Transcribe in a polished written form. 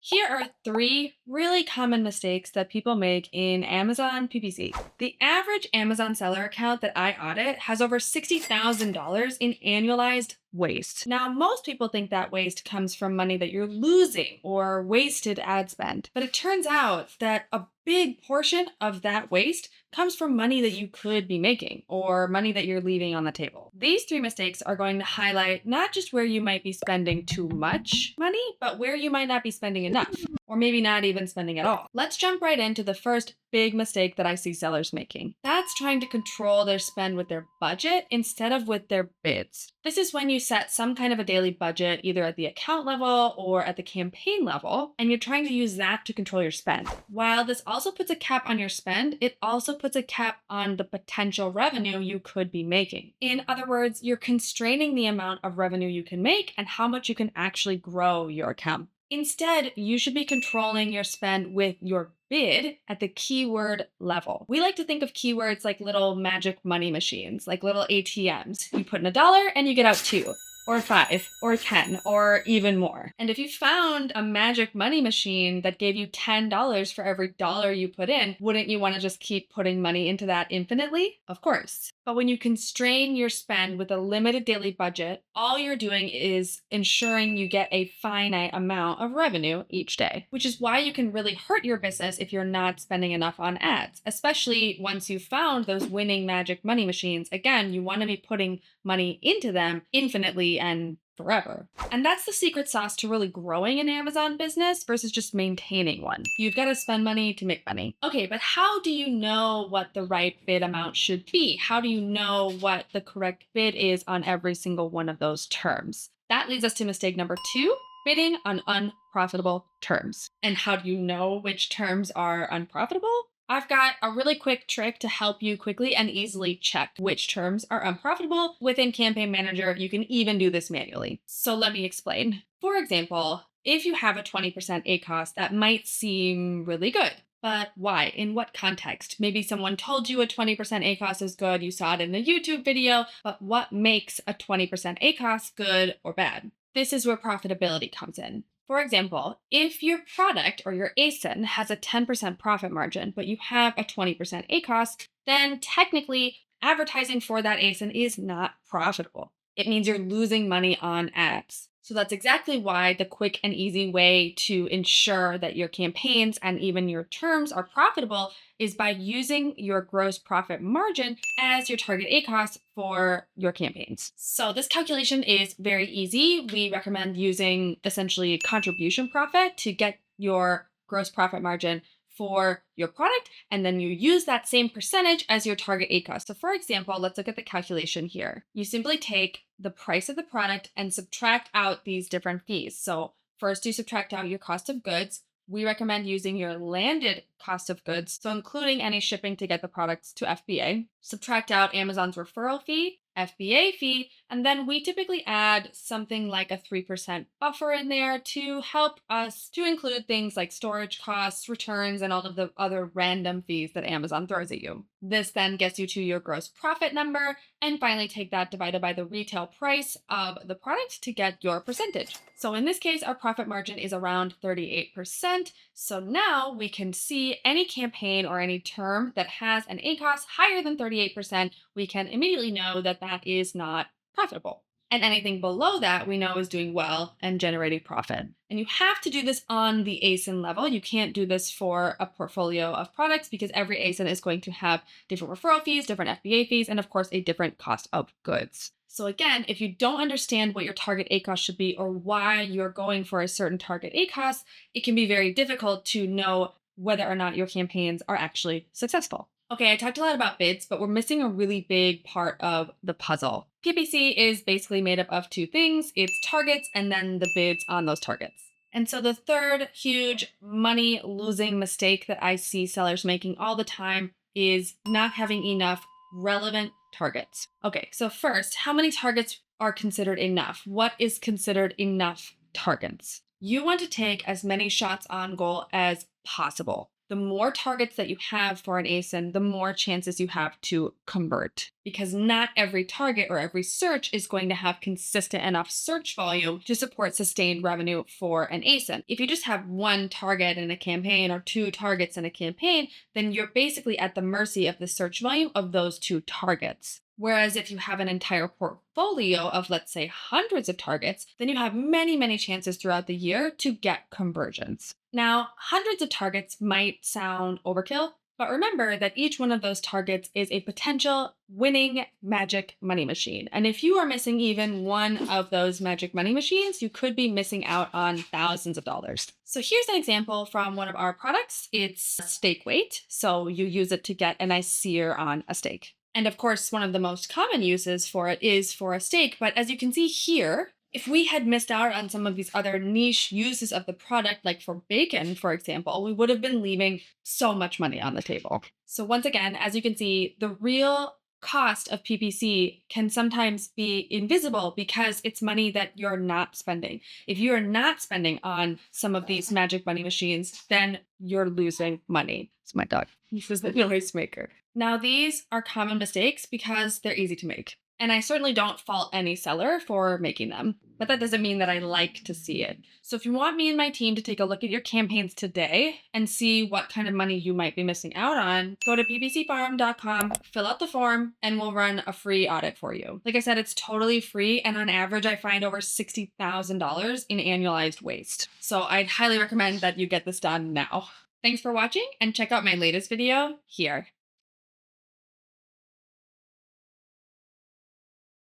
Here are three really common mistakes that people make in Amazon PPC. The average Amazon seller account that I audit has over $60,000 in annualized waste. Now, most people think that waste comes from money that you're losing or wasted ad spend, but it turns out that a big portion of that waste comes from money that you could be making or money that you're leaving on the table. These three mistakes are going to highlight not just where you might be spending too much money, but where you might not be spending enough, or maybe not even spending at all. Let's jump right into the first big mistake that I see sellers making. That's trying to control their spend with their budget instead of with their bids. This is when you set some kind of a daily budget, either at the account level or at the campaign level, and you're trying to use that to control your spend. While this also puts a cap on your spend, it also puts a cap on the potential revenue you could be making. In other words, you're constraining the amount of revenue you can make and how much you can actually grow your account. Instead, you should be controlling your spend with your bid at the keyword level. We like to think of keywords like little magic money machines, like little ATMs. You put in $1 and you get out two, or 5, or 10, or even more. And if you found a magic money machine that gave you $10 for every dollar you put in, wouldn't you want to just keep putting money into that infinitely? Of course. But when you constrain your spend with a limited daily budget, all you're doing is ensuring you get a finite amount of revenue each day, which is why you can really hurt your business if you're not spending enough on ads, especially once you've found those winning magic money machines. Again, you want to be putting money into them infinitely and forever. And that's the secret sauce to really growing an Amazon business versus just maintaining one. You've got to spend money to make money. Okay, but how do you know what the right bid amount should be? How do you know what the correct bid is on every single one of those terms? That leads us to mistake number 2, bidding on unprofitable terms. And how do you know which terms are unprofitable? I've got a really quick trick to help you quickly and easily check which terms are unprofitable. Within Campaign Manager, you can even do this manually. So let me explain. For example, if you have a 20% ACoS, that might seem really good. But why? In what context? Maybe someone told you a 20% ACoS is good, you saw it in a YouTube video, but what makes a 20% ACoS good or bad? This is where profitability comes in. For example, if your product or your ASIN has a 10% profit margin, but you have a 20% ACoS, then technically advertising for that ASIN is not profitable. It means you're losing money on ads. So that's exactly why the quick and easy way to ensure that your campaigns and even your terms are profitable is by using your gross profit margin as your target ACoS for your campaigns. So this calculation is very easy. We recommend using essentially contribution profit to get your gross profit margin for your product, and then you use that same percentage as your target ACoS. So for example, let's look at the calculation here. You simply take the price of the product and subtract out these different fees. So first you subtract out your cost of goods. We recommend using your landed cost of goods, so including any shipping to get the products to FBA. Subtract out Amazon's referral fee, FBA fee, and then we typically add something like a 3% buffer in there to help us to include things like storage costs, returns, and all of the other random fees that Amazon throws at you. This then gets you to your gross profit number, and finally take that divided by the retail price of the product to get your percentage. So in this case, our profit margin is around 38%. So now we can see any campaign or any term that has an ACoS higher than 38%, we can immediately know that that is not profitable. And anything below that we know is doing well and generating profit. And you have to do this on the ASIN level. You can't do this for a portfolio of products because every ASIN is going to have different referral fees, different FBA fees, and of course a different cost of goods. So again, if you don't understand what your target ACoS should be or why you're going for a certain target ACoS, it can be very difficult to know whether or not your campaigns are actually successful. Okay, I talked a lot about bids, but we're missing a really big part of the puzzle. PPC is basically made up of 2 things. It's targets and then the bids on those targets. And so the third huge money losing mistake that I see sellers making all the time is not having enough relevant targets. Okay, so first, how many targets are considered enough? What is considered enough targets? You want to take as many shots on goal as possible. The more targets that you have for an ASIN, the more chances you have to convert, because not every target or every search is going to have consistent enough search volume to support sustained revenue for an ASIN. If you just have one target in a campaign or two targets in a campaign, then you're basically at the mercy of the search volume of those two targets. Whereas if you have an entire portfolio of, let's say, hundreds of targets, then you have many, many chances throughout the year to get conversions. Now, hundreds of targets might sound overkill, but remember that each one of those targets is a potential winning magic money machine. And if you are missing even one of those magic money machines, you could be missing out on thousands of dollars. So here's an example from one of our products. It's steak weight. So you use it to get a nice sear on a steak. And of course, one of the most common uses for it is for a steak. But as you can see here, if we had missed out on some of these other niche uses of the product, like for bacon, for example, we would have been leaving so much money on the table. So once again, as you can see, the real cost of PPC can sometimes be invisible because it's money that you're not spending. If you are not spending on some of these magic money machines, then you're losing money. It's my dog. This is the noise maker. Now, these are common mistakes because they're easy to make. And I certainly don't fault any seller for making them, but that doesn't mean that I like to see it. So if you want me and my team to take a look at your campaigns today and see what kind of money you might be missing out on, go to ppcfarm.com, fill out the form, and we'll run a free audit for you. Like I said, it's totally free. And on average, I find over $60,000 in annualized waste. So I'd highly recommend that you get this done now. Thanks for watching and check out my latest video here.